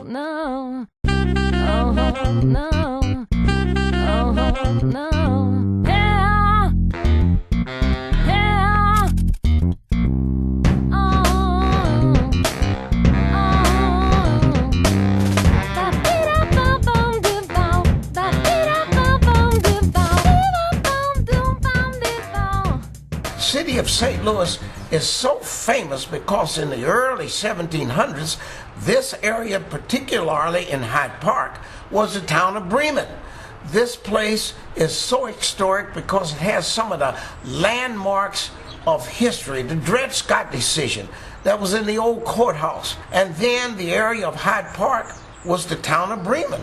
no. Oh, no. Oh, no. Yeah. Yeah. Oh. City of St. Louis is so famous because in the early 1700s, this area, particularly in Hyde Park, was the town of Bremen. This place is so historic because it has some of the landmarks of history. The Dred Scott decision that was in the old courthouse. And then the area of Hyde Park was the town of Bremen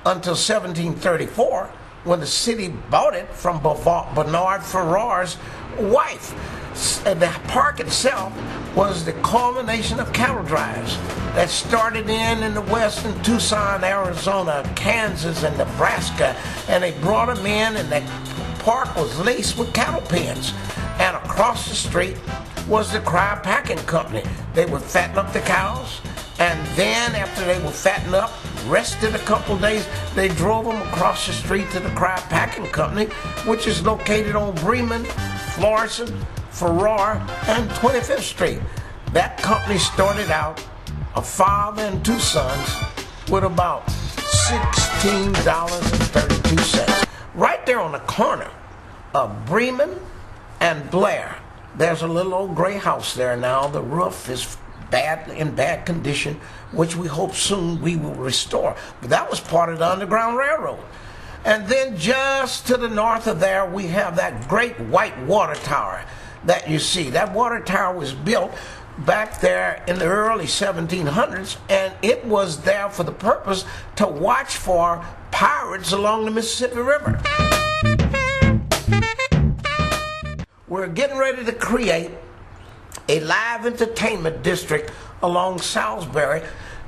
until 1734, when the city bought it from Bernard Farrar's wife. The park itself was the culmination of cattle drives that started in the west in Tucson, Arizona, Kansas, and Nebraska, and they brought them in, and the park was laced with cattle pens. And across the street was the Cry Packing Company. They would fatten up the cows, and then after they were fattened up, rested a couple days, they drove them across the street to the Cry Packing Company, which is located on Bremen, Florissant, Farrar, and 25th Street. That company started out, a father and two sons, with about $16.32. Right there on the corner of Bremen and Blair, there's a little old gray house there now. The roof is in bad condition, which we hope soon we will restore. But that was part of the Underground Railroad. And then just to the north of there, we have that great white water tower that you see. That water tower was built back there in the early 1700s, and it was there for the purpose to watch for pirates along the Mississippi River. We're getting ready to create a live entertainment district along Salisbury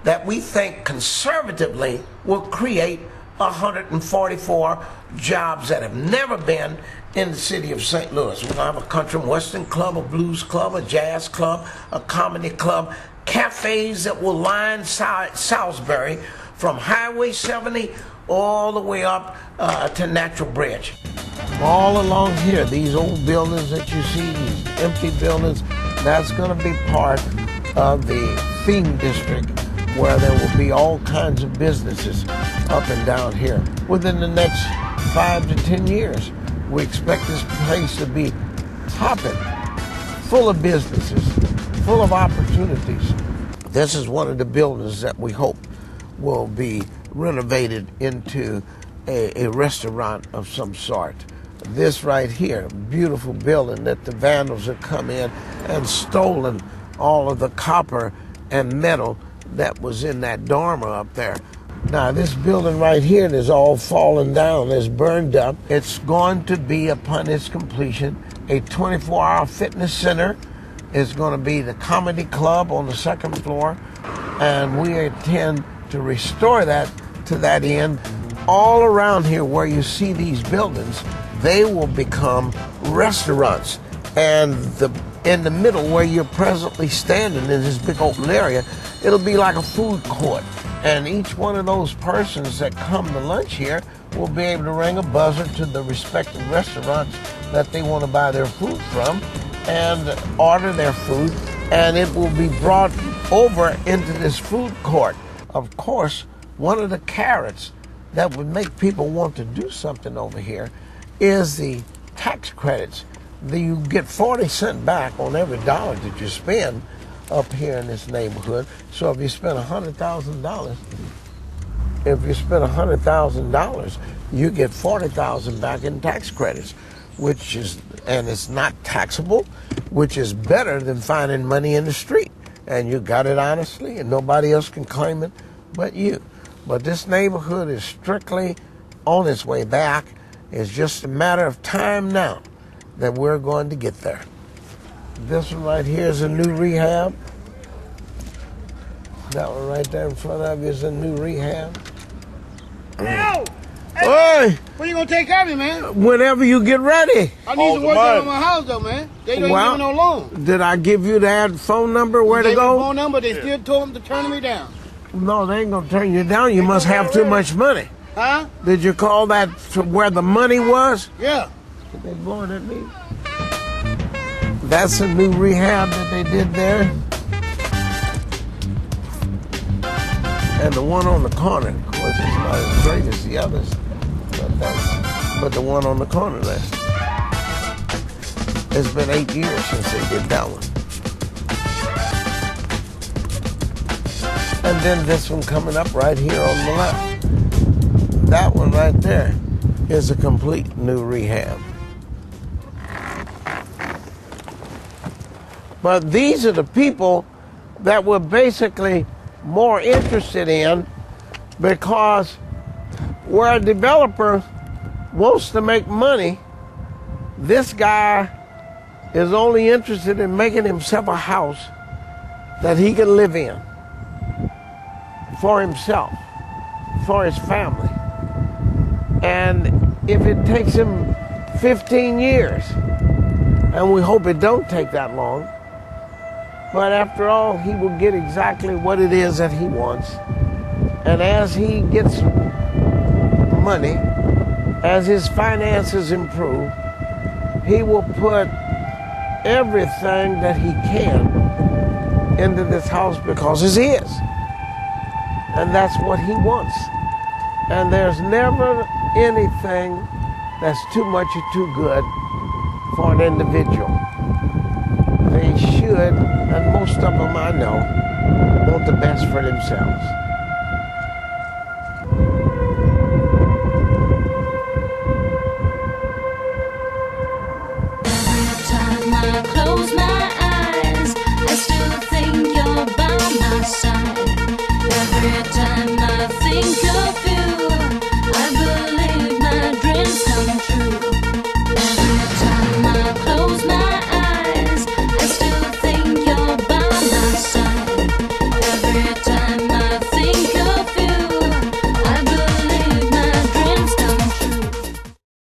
that we think conservatively will create 144 jobs that have never been in the city of St. Louis. We're going to have a country and western club, a blues club, a jazz club, a comedy club, cafes that will line Salisbury from Highway 70 all the way up to Natural Bridge. All along here, these old buildings that you see, these empty buildings, that's going to be part of the theme district, where there will be all kinds of businesses up and down here. Within the next 5 to 10 years, we expect this place to be hopping, full of businesses, full of opportunities. This is one of the buildings that we hope will be renovated into a restaurant of some sort. This right here, beautiful building that the vandals have come in and stolen all of the copper and metal that was in that dormer up there. Now this building right here is all fallen down, it's burned up. It's going to be, upon its completion, a 24-hour fitness center. It's going to be the comedy club on the second floor, and we intend to restore that to that end. All around here where you see these buildings, they will become restaurants. And in the middle where you're presently standing in this big open area, it'll be like a food court. And each one of those persons that come to lunch here will be able to ring a buzzer to the respective restaurants that they want to buy their food from and order their food, and it will be brought over into this food court. Of course, one of the carrots that would make people want to do something over here is the tax credits. You get 40 cents back on every dollar that you spend up here in this neighborhood. So if you spend $100,000, you get $40,000 back in tax credits, and it's not taxable, which is better than finding money in the street. And you got it honestly, and nobody else can claim it but you. But this neighborhood is strictly on its way back. It's just a matter of time now that we're going to get there. This one right here is a new rehab. That one right there in front of you is a new rehab. Hey, Hey! when you gonna take care of me, man? Whenever you get ready. I need to work on my house, though, man. They don't give me no loan. Did I give you that phone number where to They gave me go? phone number. They still told them to turn me down. No, they ain't gonna turn you down. You must have too much money. Huh? Did you call that to where the money was? Yeah. They blowing at me. That's a new rehab that they did there. And the one on the corner, of course, is not as great as the others. But the one on the corner there. It's been 8 years since they did that one. And then this one coming up right here on the left. That one right there is a complete new rehab. But these are the people that we're basically more interested in, because where a developer wants to make money, this guy is only interested in making himself a house that he can live in for himself, for his family. And if it takes him 15 years, and we hope it don't take that long, but after all, he will get exactly what it is that he wants. And as he gets money, as his finances improve, he will put everything that he can into this house because it's his. And that's what he wants. And there's never anything that's too much or too good for an individual. They should, and most of them I know, want the best for themselves.